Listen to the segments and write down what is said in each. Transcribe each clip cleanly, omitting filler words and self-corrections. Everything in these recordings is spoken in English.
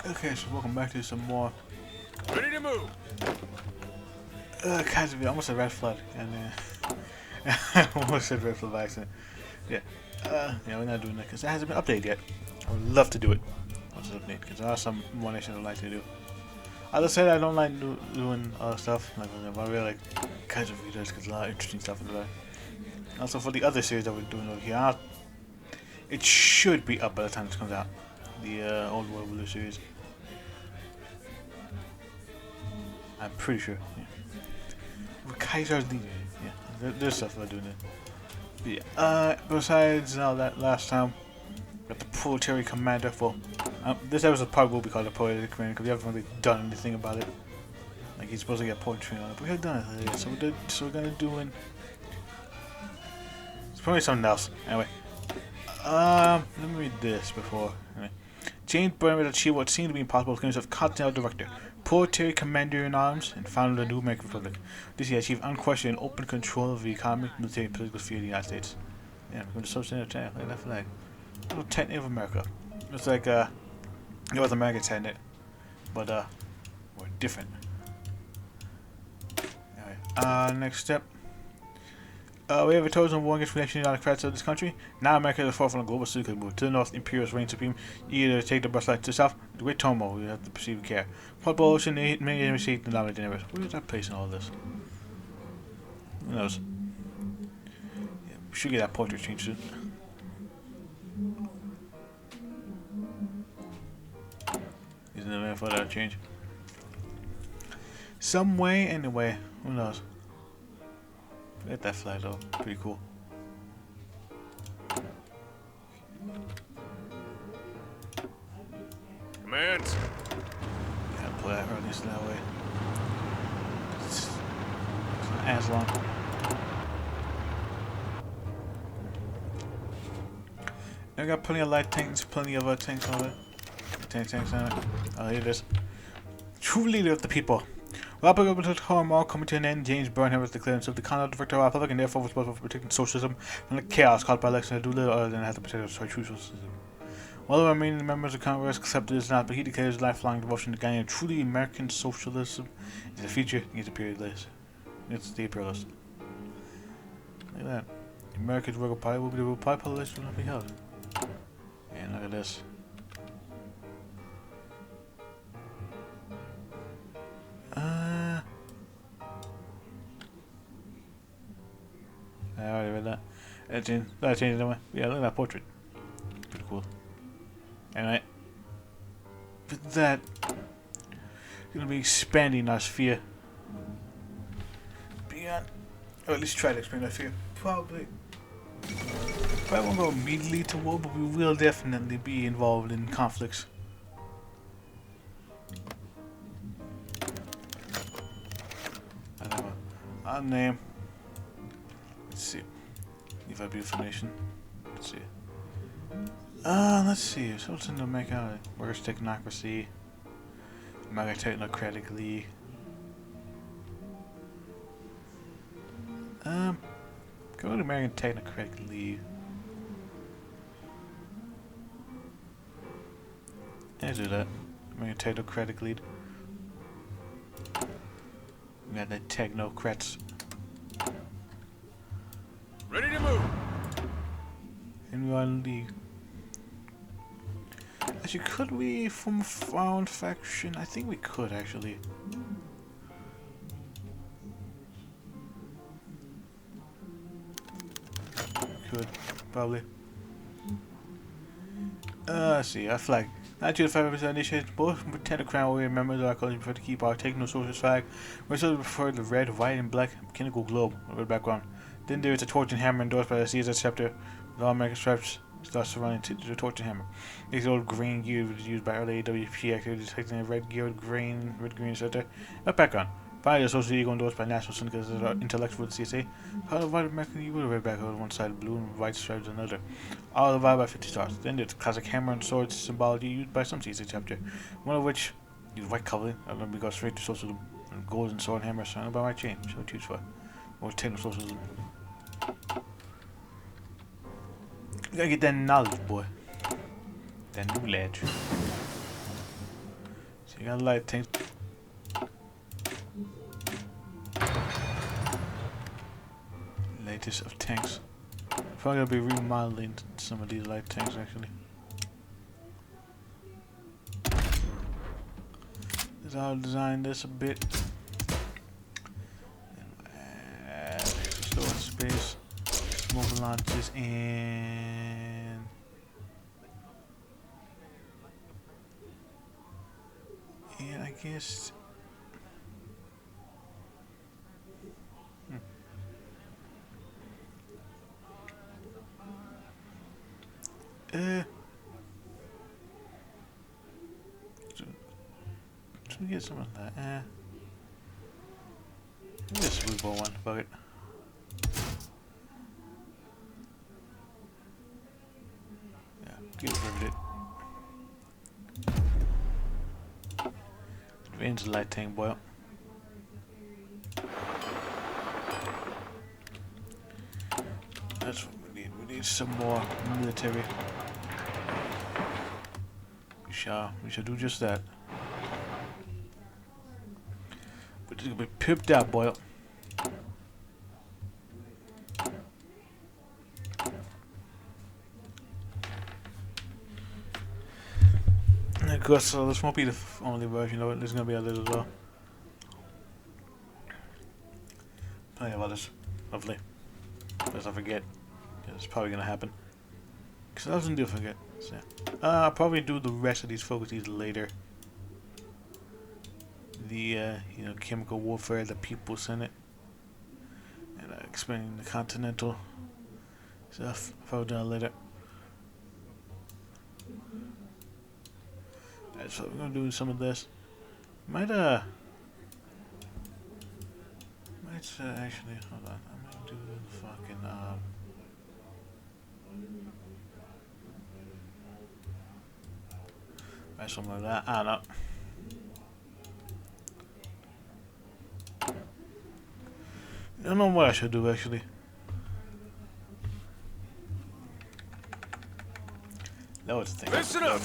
Okay, so welcome back to some more. Ready to move. Kind of, almost a red flood, and I almost said red flood by accident. Yeah, yeah, we're not doing that because it hasn't been updated yet. I would love to do it once it's updated because there are some more nations I'd like to do. As I said, I don't like doing other stuff. Like, I really like kinds of videos because a lot of interesting stuff in there. Also, for the other series that we're doing over here, it should be up by the time this comes out. The Old World Blue series. I'm pretty sure. Yeah. Kaiser's leader. Yeah, there's stuff about doing it. But yeah. Besides that last time, got the proletariat commander for. This episode probably will be called the proletariat commander because we haven't really done anything about it. Like he's supposed to get poetry on it, but we haven't done it yet. So we're gonna do it. It's probably something else. Anyway, let me read this before. Anyway. James Byrne achieved what seemed to be impossible because of Continental Director, proletariat commander in arms, and founder of the new American Republic. This he achieved unquestioned and open control of the economic, military, and political sphere of the United States. Yeah, become the socialist of like that flag. A little technique of America. It's like North American technique, but we're different. Anyway, next step. We have a total war against reaction on the credits of this country. Now America is the forefront of global security move. To the north, imperials reign supreme. Either take the bus line to the south, the great turmoil, we have to perceive with care. Population, many enemies seek the dominant neighbors. Where is that place in all this? Who knows? Yeah, we should get that portrait changed soon. Isn't there any for that change? Some way, anyway. Who knows? Get that flag though, pretty cool. Command. Gotta play that early so that way. It's not as long. I got plenty of light tanks, plenty of tanks on it. Tanks on it. Oh, here it is. True leader of the people. Rapid governmental turmoil coming to an end, James Byrne was declared himself the conduct director of the Republic and therefore was responsible for protecting socialism from the chaos caused by elections that do little other than have to protect us from true socialism. All the remaining members of Congress accepted this not, but he declared his lifelong devotion to gaining truly American socialism is the future against the imperialists. It's the imperialists. Look at that. The American worker party will be the party politics will not be held. And look at this. I already read that. That changed anyway. Yeah, look at that portrait. Pretty cool. Anyway. With that, we're gonna be expanding our sphere. Beyond, or at least try to expand our sphere. Probably won't go immediately to war, but we will definitely be involved in conflicts. I don't know. Our name. Let's see. If I beautiful nation. Let's see. Let's see. Something to make out. Where's technocracy? Technocratic league. Go to American Technocratic League. Let's do that. American Technocratic League. We got the technocrats. Ready to move. In one league. Actually, could we form a found faction? I think we could actually. Could probably. Let's see. Our flag. 95% initiated. Both technocrat warrior members of our culture prefer to keep our techno-socialist flag. We also prefer the red, white, and black mechanical globe over the background. Then there is a torch and hammer endorsed by the Caesar scepter with all American stripes starts surrounding the torch and hammer. This old green gear was used by early AWP activities, detecting a red gear with green center. A background. Finally, the social ego endorsed by national syndicates as intellectual with CSA. How the white American eagle with a red background on one side, blue and white stripes on the other. All divided by 50 stars. Then there's classic hammer and sword symbology used by some CSA chapter, one of which use white coloring. I remember we go straight to socialism. And golden sword and hammer surrounded by my chain. So what choose for? Or techno-socialism. You gotta get that knowledge, boy. That knowledge. So you got light tanks. Latest of tanks. Probably gonna be remodeling some of these light tanks actually. This I'll design this a bit. Storage space, smoke launches, and I guess. Should we get some of that? This we bought one. Fuck it. Yeah, get rid of it. Range light tank boil. That's what we need. We need some more military. We shall do just that. But it's gonna be pipped out, boy. And of course, this won't be the only version of it. There's gonna be others as well. Plenty of others, hopefully. Lest I forget. It's probably gonna happen. Cause I often do forget. So, I'll probably do the rest of these focuses later. The chemical warfare, the People's Senate, and explaining the continental stuff. I'll probably do that later. Alright, so we're gonna do some of this. Might actually hold on. I might do the fucking something like that. I don't know. I don't know what I should do actually. No, it's things. Listen up.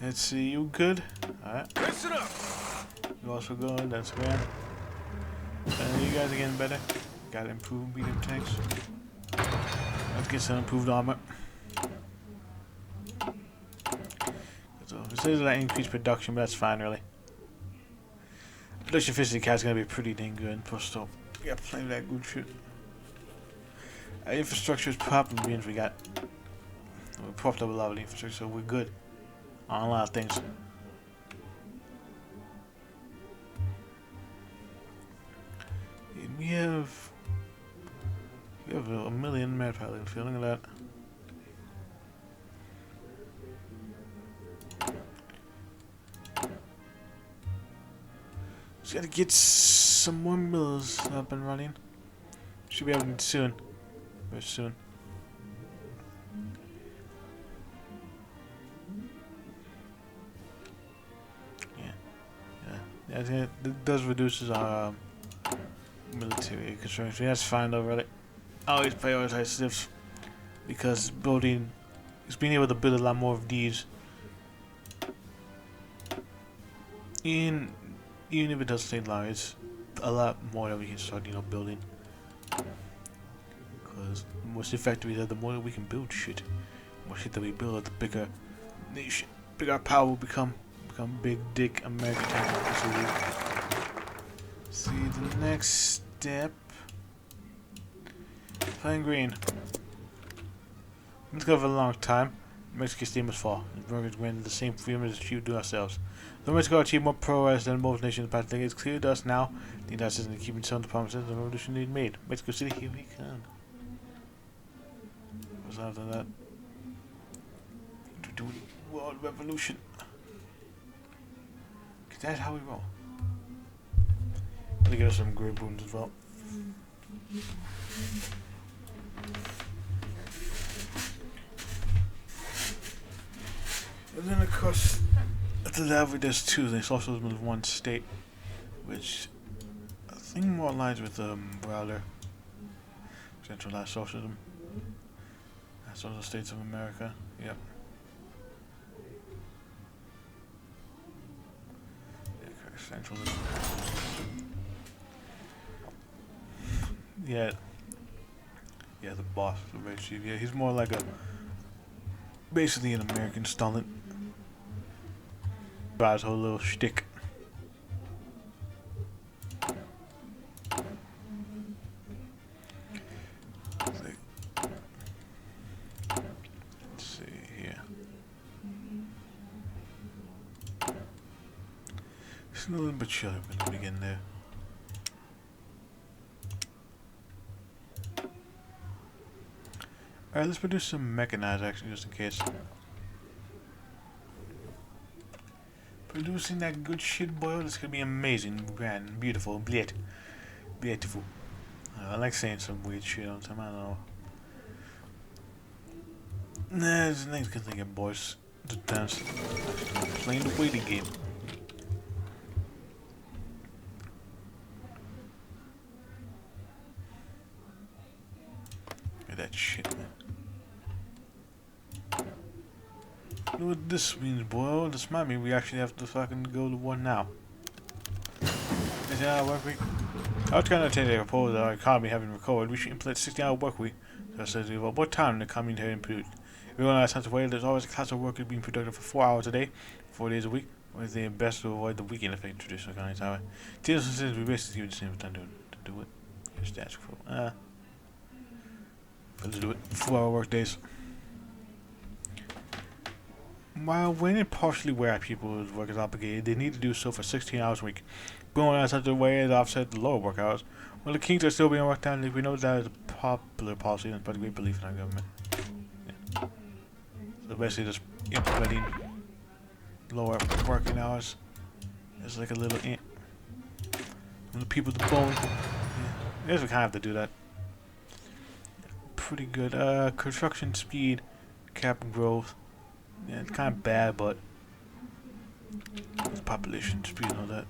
Let's see, you good? Alright. Listen up. You also good, that's good. You guys are getting better. Gotta improve medium tanks. Let's get some improved armor. So it says that increased production, but that's fine really. Production efficiency cat's gonna be pretty dang good. Plus, still, we got plenty of that good shit. Our infrastructure is propped, means we propped up a lot of the infrastructure, so we're good on a lot of things. And we have a million manpower in the field. Look at that. Just gotta get some more mills up and running. Should be happening soon. Very soon. Yeah, I think it does reduces our military constraints. That's fine though, really. I always prioritize this because being able to build a lot more of these. Even if it does take long, it's a lot more that we can start, building. Because the more factories are, the more that we can build shit. The more shit that we build, the bigger nation, bigger our power will become big dick American technology. See the next step. Plain green. Let's go for a long time. Mexican state must fall. The Americans granted the same freedom as we do ourselves. Though Mexico achieved more progress than most nations in the past decade, it's clear to us now the United States is keeping some of the promises the revolution they made. Mexico City, here we come. What's after that? To do world revolution. Cause that's how we roll. Let me get us some great booms as well. And then of course, after that there's two. There's also one state, which I think more aligns with Browder. Centralized socialism. That's all the states of America. Yep. Centralism. Yeah. Yeah, the boss, the red chief. Yeah, he's more like a basically an American Stalin. By his whole little shtick. Let's see here. It's a little bit chilly in the beginning there. Alright, let's produce some mechanized action just in case. Producing that good shit, boy, this gonna be amazing, grand, beautiful, beautiful. I like saying some weird shit all the time, I don't know. Nah, there's things good thinking, boys. The dance. Playing the waiting game. Look at that shit, man. You know what this means, boy? This might mean we actually have to fucking go to war now. Is that our work week? I was trying to take a proposal that our economy having recovered. We should implement 60-hour work week. So I said, well, what time the economy had improved? Everyone has time to wait. There's always a class of workers being productive for 4 hours a day, 4 days a week. Or is it best to avoid the weekend effect traditional economies? However, Taylor says we basically give the same time to do it. Just ask for let's do it. 4-hour work days. While when and partially where people's work is obligated, they need to do so for 16 hours a week. Going on such a way to offset the lower work hours. While the kinks are still being worked on, we know that is a popular policy and but a great belief in our government. Yeah. So basically just implementing lower working hours is like a little ant. The people the bone. Yeah. I guess we kind of have to do that. Pretty good. Construction speed, cap growth. Yeah, it's kind of bad, but population speed and all that.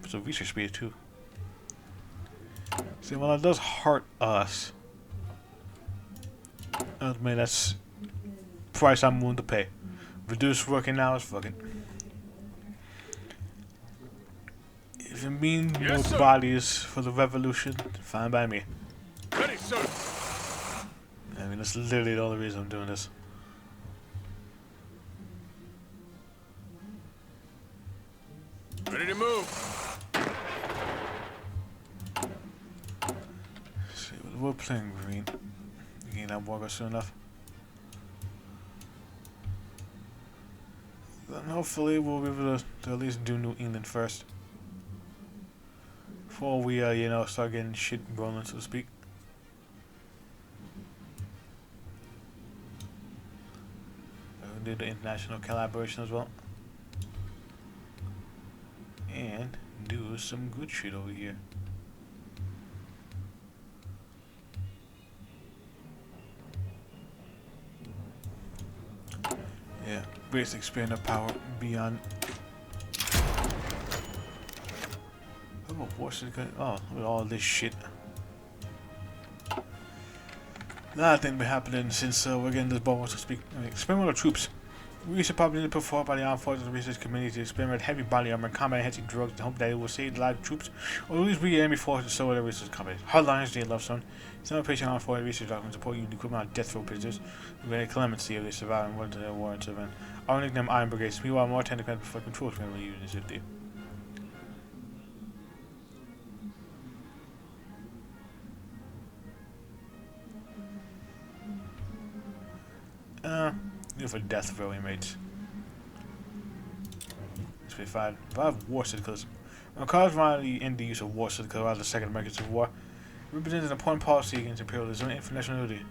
So research speed too. See, well, that does hurt us. I mean, that's price I'm willing to pay. Reduce working hours, fuck it. If it means more bodies for the revolution, fine by me. Ready, sir. I mean, that's literally the only reason I'm doing this. Ready to move. See, we're playing green. You can't have walk soon enough. Then hopefully we'll be able to at least do New England first. Before we, you know, start getting shit rolling, so to speak. Do the international collaboration as well. And do some good shit over here. Yeah, basic expand our power beyond. Oh, what's it going? Oh, look at all this shit. Another thing been happening since we're getting this bubble, so to speak. Experimental troops. Research probably put forward by the Armed Forces and Research Committee to experiment heavy body armor and combat-enhancing drugs to hope that it will save the lives of troops, or at least we enemy forces so whatever research companies. Hardliners, they love some. Some patient Armed Forces research documents support you equipment on death row prisoners with any clemency if they survive and went to their warrants event. Our nickname Iron Brigades. Meanwhile, more technocratic for control can be used in safety. For death row inmates. It's pretty fine. If I have war certificates, when cause around the end the use of war certificates out of the Second American Civil War, it represents an important policy against imperialism and international unity.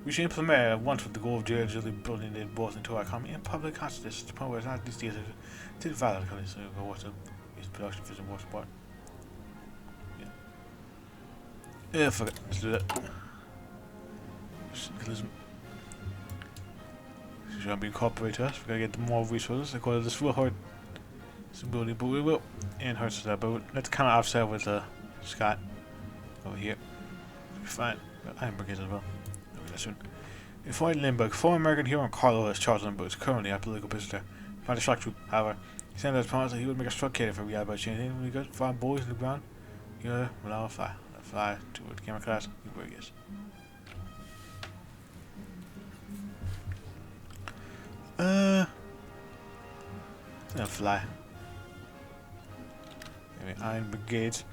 We should implement it at once with the goal of gradually building it both into our economy and public consciousness to the point where it's not these days to the value of the country, so go what's the production for the war support. Yeah. Yeah, fuck it. Let's do that. Syndicalism. Gonna be incorporated to us. We gotta get more resources. I call this will hurt some ability, but we will. And hurts that, but let's kind of offset with Scott over here. It'll be fine. Iron Brigades as well. I'll be there soon. Before Lindbergh, former American hero Carlo as Charles Lindbergh is currently a political prisoner. Find a shock troop, however, He said that promise that he would make a struck kid if we got by changing. We got 5 boys in the ground. Yeah, well, I'll fly. I'll fly to the camera class. Where he is. I'll fly. Anyway, Iron Brigades.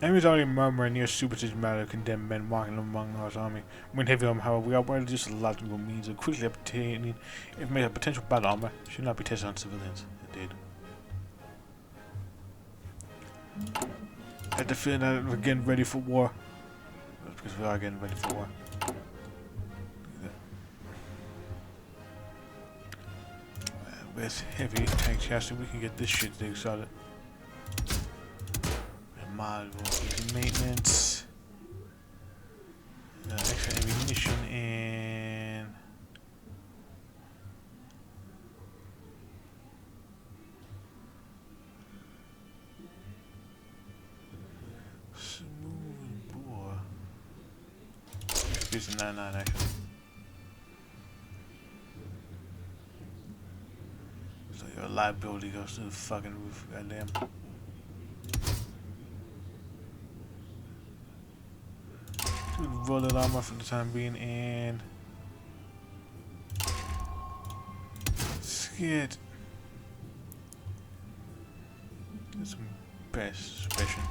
Enemies already murmuring near superstition matter condemned men walking among our army. When heavy armor, however, we are aware of just a lot of means of quickly obtaining information of potential battle armor should not be tested on civilians. Indeed. I had the feeling that we're getting ready for war. That's because we are getting ready for war. With heavy tank chassis, we can get this shit thing started. Easy maintenance, extra ammunition, and smooth bore. Using 99 actually. So your liability goes to the fucking roof, goddamn. Roll the armor for the time being, and let's get some best special.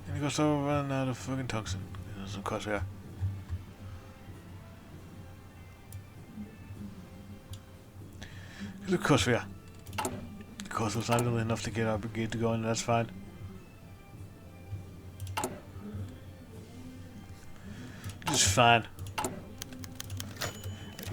And he goes over running out of fucking tungsten. Of course, yeah. Of course, yeah. Of course, it's not really enough to get our brigade to go in, that's fine. Just fine.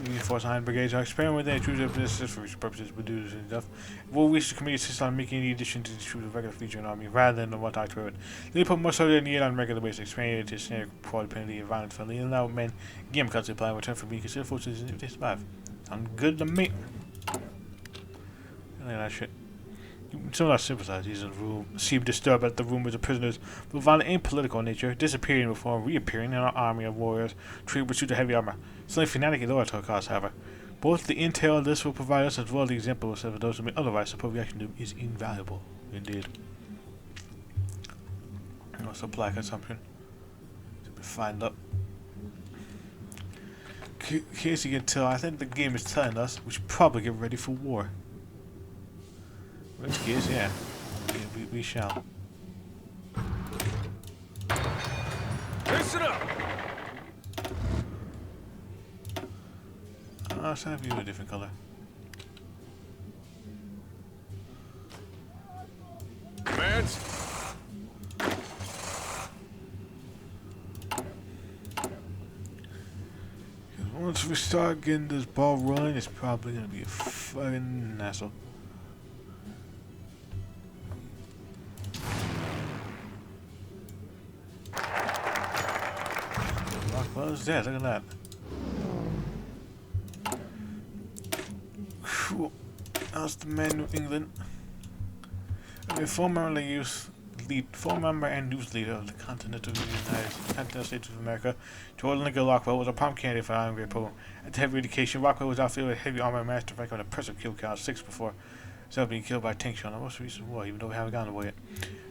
Reinforce Iron Brigades are experimenting with their choose businesses for which purposes we do this and stuff. We'll wish the committee insist on making any addition to the troops of regular feature in army rather than the one type to it. They put more soldier than needed on regular basis, expanding it to standard quality penalty and violence friendly, and allow men game cuts to apply in return for being considered forces if they survive. Sounds good to me. Look at that shit. Some of our sympathizers in the room seem disturbed at the rumors of prisoners of violent and political nature disappearing before reappearing in our army of warriors treated with suits of heavy armor. Slightly fanatic and loyal to our cause, however. Both the intel this will provide us as well as the examples of those who may otherwise support reaction to is invaluable. Indeed. Supply consumption to be fined up. In case you can tell, I think the game is telling us we should probably get ready for war. Which case, yeah, we shall. Listen up! I'll have you a different color. Commands? Once we start getting this ball rolling, it's probably gonna be a fucking hassle. What was that? Look at that. Cool. That's the man of England. Okay, former and news leader of the Continental States of America, Jordan Lincoln Rockwell was a prompt candidate for the Iron Grade program. At the heavy education, Rockwell was outfitted with heavy armor and master rank on an impressive kill count 6 before being killed by a tank shell in the most recent war, even though we haven't gotten away yet.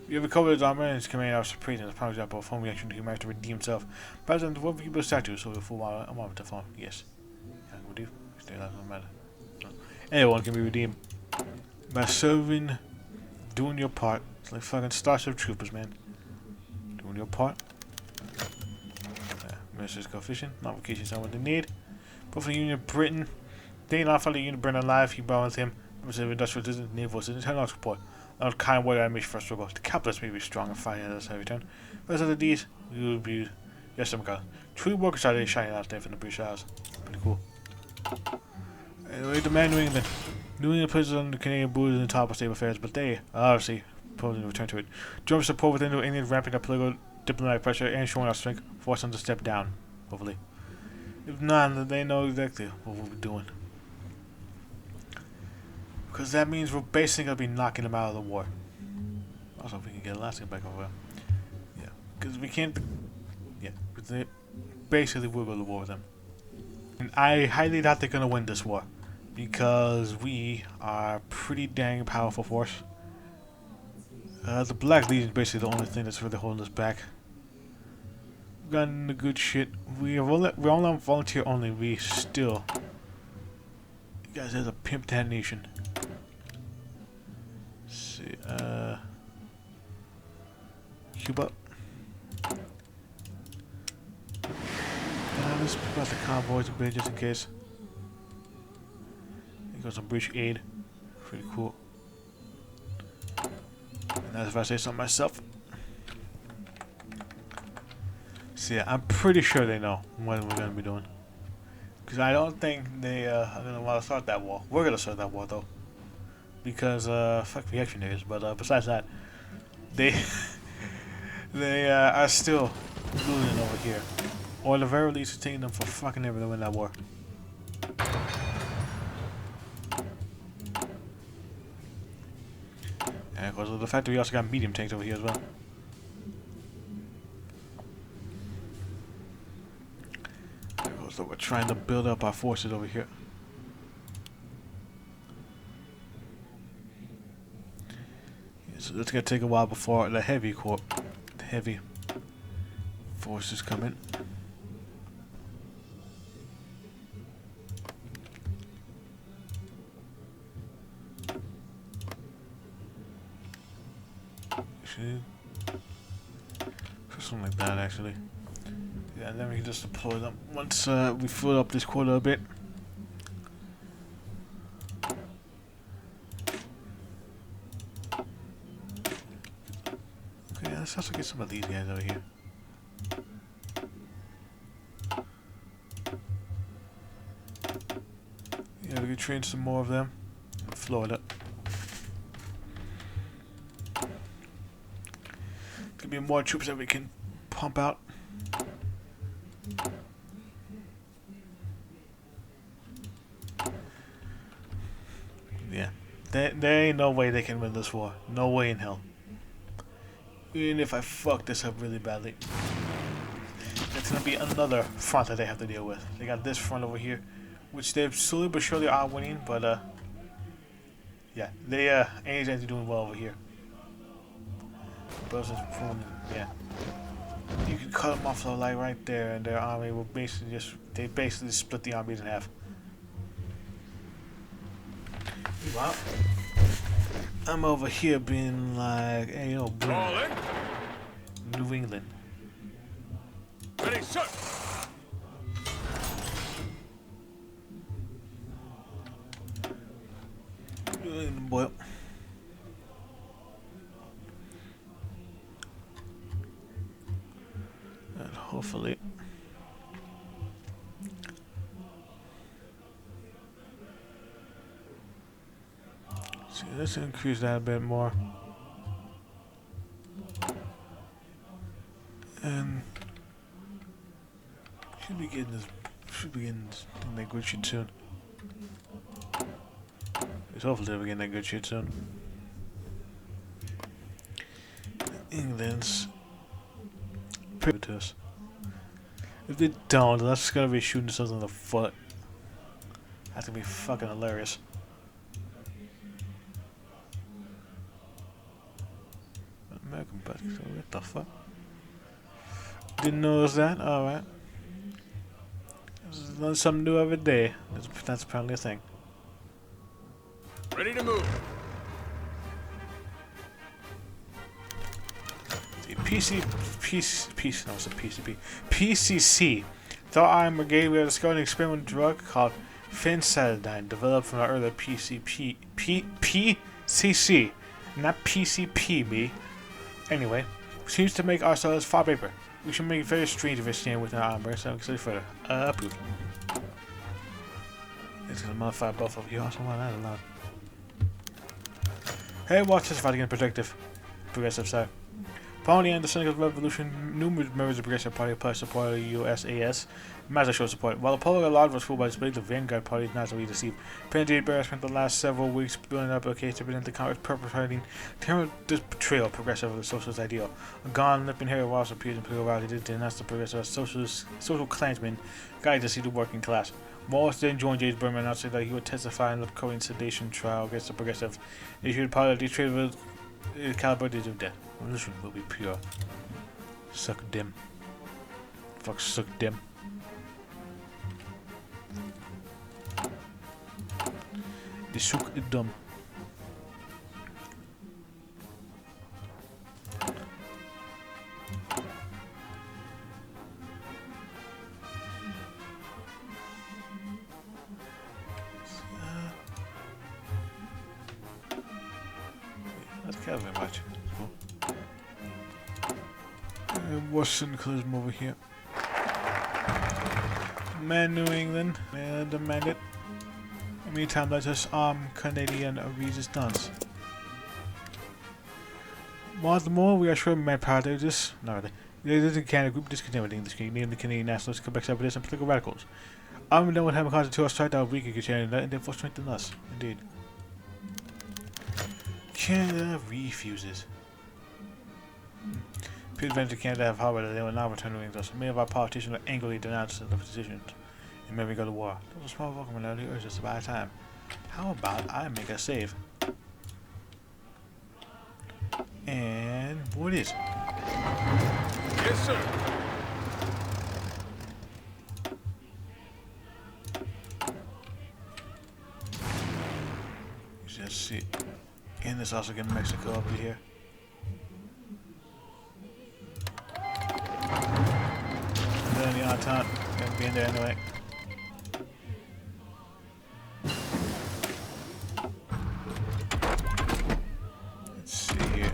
We have recovered his armor and his command officer praised as a prime example of home reaction to humanity to redeem himself. President, what people statue, so for a while, a moment to fall. Yes. Yeah, we do. Stay alive, no matter. No. Anyone can be redeemed by serving, doing your part. It's like fucking Starship Troopers, man. Doing your part. Ministers go fishing. Notifications on what they need. Both the Union of Britain. They not follow the Union of Britain alive. He bound with him. Representative of Industrial Assistance, Naval Assistance, Technological Support. Not kind word animation for struggle. The capitalists may be strong and fighting at us every turn. But as of these, we will be. Yes, some guys. True workers are shining out there from the British Isles. Pretty cool. Anyway, the man New England. New England places on the Canadian borders in the top of state affairs, but they obviously proposing to return to it. German support within New England ramping up political diplomatic pressure and showing our strength, force them to step down, hopefully. If not, then they know exactly what we'll be doing. Because that means we're basically going to be knocking them out of the war. Also, if we can get Alaska back over. Yeah. Because we can't. Yeah. basically will go to war with them. And I highly doubt they're gonna win this war, because we are a pretty dang powerful force. The Black Legion is basically the only thing that's really holding us back. We've gotten the good shit. We're all on volunteer only. We still, you guys are the pimp that nation. Let's see, Cuba. Let's put out the convoys a bit just in case. Here goes some British aid. Pretty cool. And that's if I say so myself. So yeah, I'm pretty sure they know what we're gonna be doing. Because I don't think they are gonna want to start that war. We're gonna start that war though. Because fuck reactionaries. But besides that, they they are still losing over here. Or at the very least, it's taking them for fucking ever to win that war. And of course, the fact that we also got medium tanks over here as well. Of course, we're trying to build up our forces over here. Yeah, so it's gonna take a while before the heavy forces come in. Something like that, actually. Yeah, and then we can just deploy them once we fill up this quota a bit. Okay, let's also get some of these guys over here. Yeah, we can train some more of them in Florida. Be more troops that we can pump out. Yeah, there ain't no way they can win this war. No way in hell. Even if I fuck this up really badly, it's gonna be another front that they have to deal with. They got this front over here, which they slowly but surely are winning, but yeah, they ain't exactly doing well over here. Yeah, you can cut them off though, like right there, and their army will basically basically split the armies in half. Wow. I'm over here being like, hey, you know, New England. Ready, set. New England, boy. Hopefully. See, let's increase that a bit more. And should be getting that good shit soon. Hopefully we're getting that good shit soon. England's pretty to us. If they don't, then that's just gonna be shooting themselves in the foot. That's gonna be fucking hilarious. American buddies, what the fuck? Didn't notice that? Alright. Learn something new every day. That's apparently a thing. Ready to move. PCC. Thought Iron Brigade, we have discovered an experimental drug called phencytidine, developed from our earlier PCC, not PCP, me. Anyway, seems to make ourselves far paper. We should make it very strange if it's staying within our armor, so I'm excited further. Approved. It's gonna modify both of you. Also want that alone. Hey, watch this fight against progressive side. Following the end of the Senegal Revolution, numerous members of the Progressive Party pledged support of the USAS. Mazda showed support. While the public at large was fooled by display, the Vanguard Party is not to be deceived. President Barrett spent the last several weeks building up a case to prevent the Congress perpetrating terrible betrayal of progressive of the socialist ideal. A gone limping Harry Walsh appeared in political rally to denounce the progressive as social clansmen guided to see the working class. Wallace then joined James Berman and announced that he would testify in the upcoming sedation trial against the progressive. They issued part of the trade with calibrated of death. Revolution will be pure. Suck them. Fuck, suck them. They suck them. That's kind of very much. Washington collision over here. Man, New England, demand it. In the meantime, let us arm Canadian resistance. Once more, we are sure manpower to this. Not really. There is a Canada group discontinuing this game, named the Canadian Nationalists, Quebec Separatists, and political radicals. Armed them would have a cause to us strike down weaker Canada and therefore strengthen us. Indeed. Canada refuses. People venture Canada have harbored that they will now return to us. Many of our politicians are angrily denounced the decisions. And maybe go to war. Those small vocal minority urge us to buy time. How about I make a save? And what is? Yes, sir. You just see. And this also get Mexico over here. Then the Entente gonna be in there anyway. Let's see here.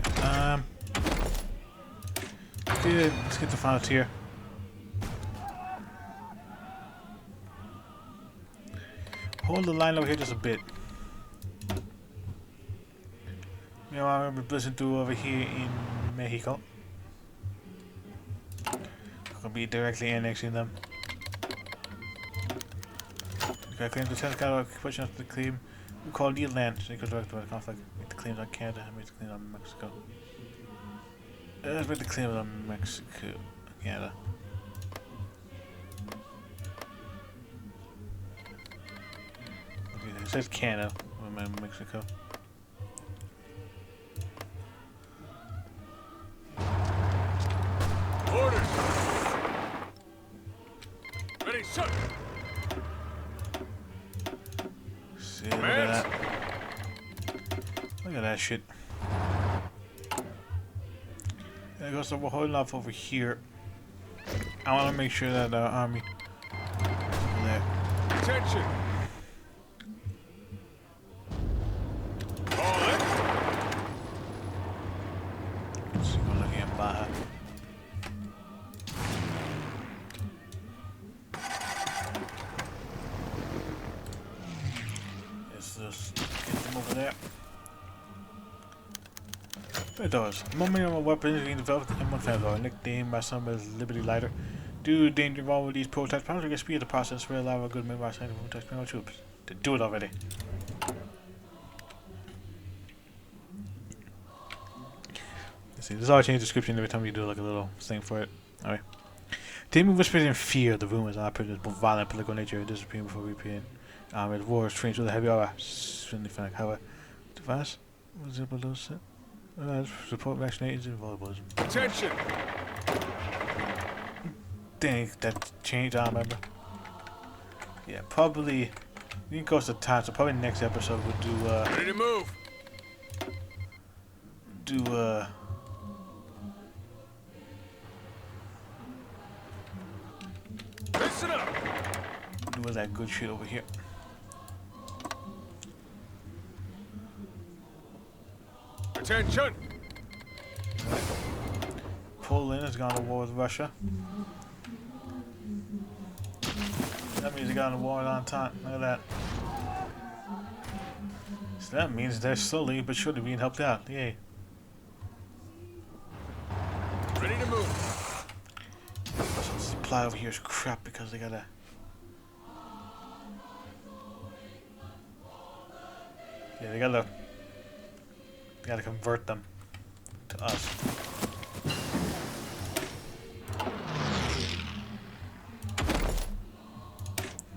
Good. Let's get the final tier. Hold the line over here just a bit. You know, I remember blitzing through over here in Mexico. Gonna be directly annexing them. Okay, claim the tenth got pushing up the claim. We call the land, so it goes direct to the conflict. Make the claims on Canada, make the claims on Mexico. Let's make the claims on Mexico, Canada. Okay, it says Canada, Mexico. Orders. Ready, sir. See, look at that. Look at that shit. There goes, so we're holding off over here. I want to make sure that our army there. Attention. All right. Let's see, we're looking at Baja. Let's just get them over there. It does. Moment of weapons being developed in M1 family, nicknamed by some as Liberty Lighter. Due to danger involved with these prototypes, probably get speed of the process will allow a good member of scientific prototypes our troops. To do it already. Let's see, this is all change description every time you do like a little thing for it. Alright. Team whispered in fear the rumors on our prisoners, both violent political nature, disappearing before reappearing. As wars trained with a heavy armor. Certainly found however. Device? What is it below set? Support vaccinations and volleybalism. Attention. Dang, that changed, I remember. Yeah, probably. We can cost the time, so probably next episode we'll do, Ready to move. Listen up. Do that good shit over here. Attention. Poland has gone to war with Russia. That means they got in a war with Entente. Look at that. So that means they're slowly but surely being helped out. Yay. supply over here is crap because they gotta they gotta convert them to us.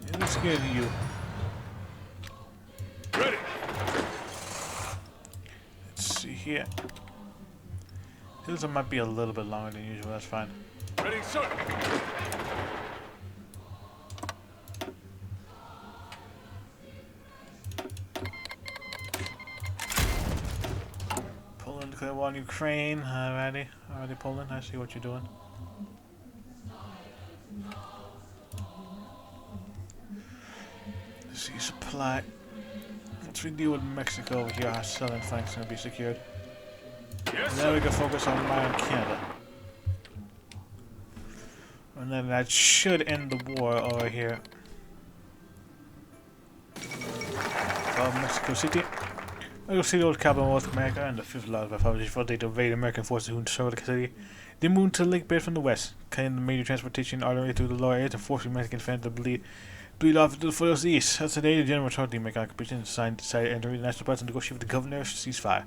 Yeah, let's get you. Ready. Let's see here. This might be a little bit longer than usual, that's fine. Ready, sir. Poland declare war on Ukraine. Alrighty. Alrighty, Poland. I see what you're doing. Let's see, supply. Once we deal with Mexico over here, our southern flank's gonna be secured. Yes, And then we sir. can focus on mine Canada. And then that should end the war over here. Mexico City. Mexico City, old capital of North America, and the fifth largest by population for they invade American forces who control the city. They moved to Lake Bed from the west, cutting the major transportation artery through the lower areas and forcing Mexican fans to bleed off to the foothills to the east. That's the day the general authority make occupation and decided to enter the national parks and negotiate with the governor to ceasefire.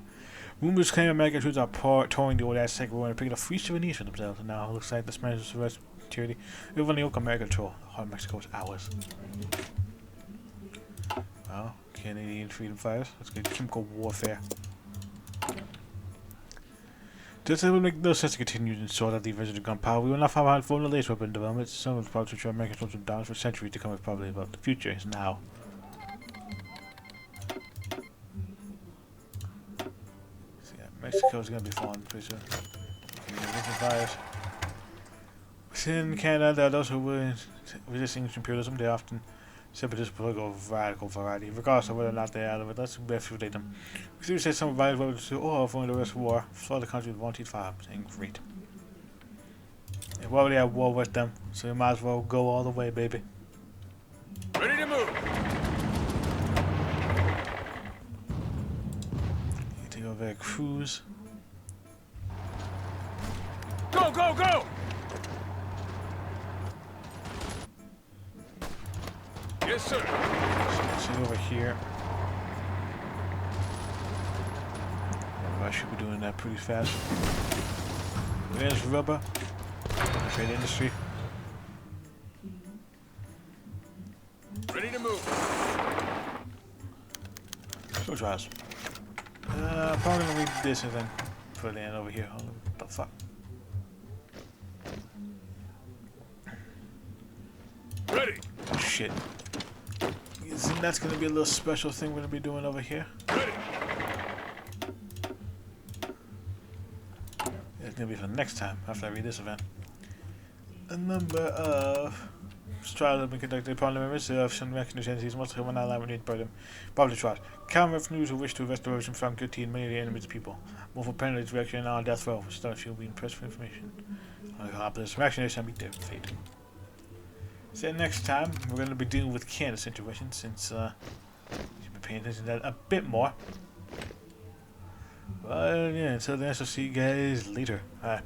Rumors claim American troops are touring the old Aztec war and picking up free souvenirs for themselves. And now it looks like this man is arrested security. We have only American control. The heart of Mexico is ours. Well, Canadian freedom fighters. Let's get chemical warfare. This will make no sense to continue to sort out the invention of gunpowder. We will not have for the latest weapon developments. Some of the problems which Americans want to down for centuries to come is probably about the future is now. So yeah, Mexico is going to be falling pretty soon. Within Canada, there are those who were resisting imperialism. They often separatist political radical variety, regardless of whether or not they are out of it. Let's refutate them. We do say some violent weapons to or following the rest of war, flood the country with wanted firearms, and great. Yeah, we're already at war with them, so we might as well go all the way, baby. Ready to move. You take over a cruise. Go, go, go! Yes, sir. So over here. I should be doing that pretty fast. There's rubber. Trade industry. Ready to move. So trials. Probably gonna read this and then put it in over here. What the fuck? Ready. Shit. And that's gonna be a little special thing we're gonna be doing over here. Ready. It's gonna be for next time after I read this event. A number of trials have been conducted upon the members of some recognized entities must have not allowed to burden. Probably trials. Counter revenues who wish to arrest the revolution found guilty in many of the enemies of people. More for penalty direction and on death row. Start you'll be impressed for information. On the opposite reaction is be their fate. So next time we're gonna be dealing with Canada's situation since you've been paying attention to that a bit more. Well yeah, until then, I'll see you guys later. Bye.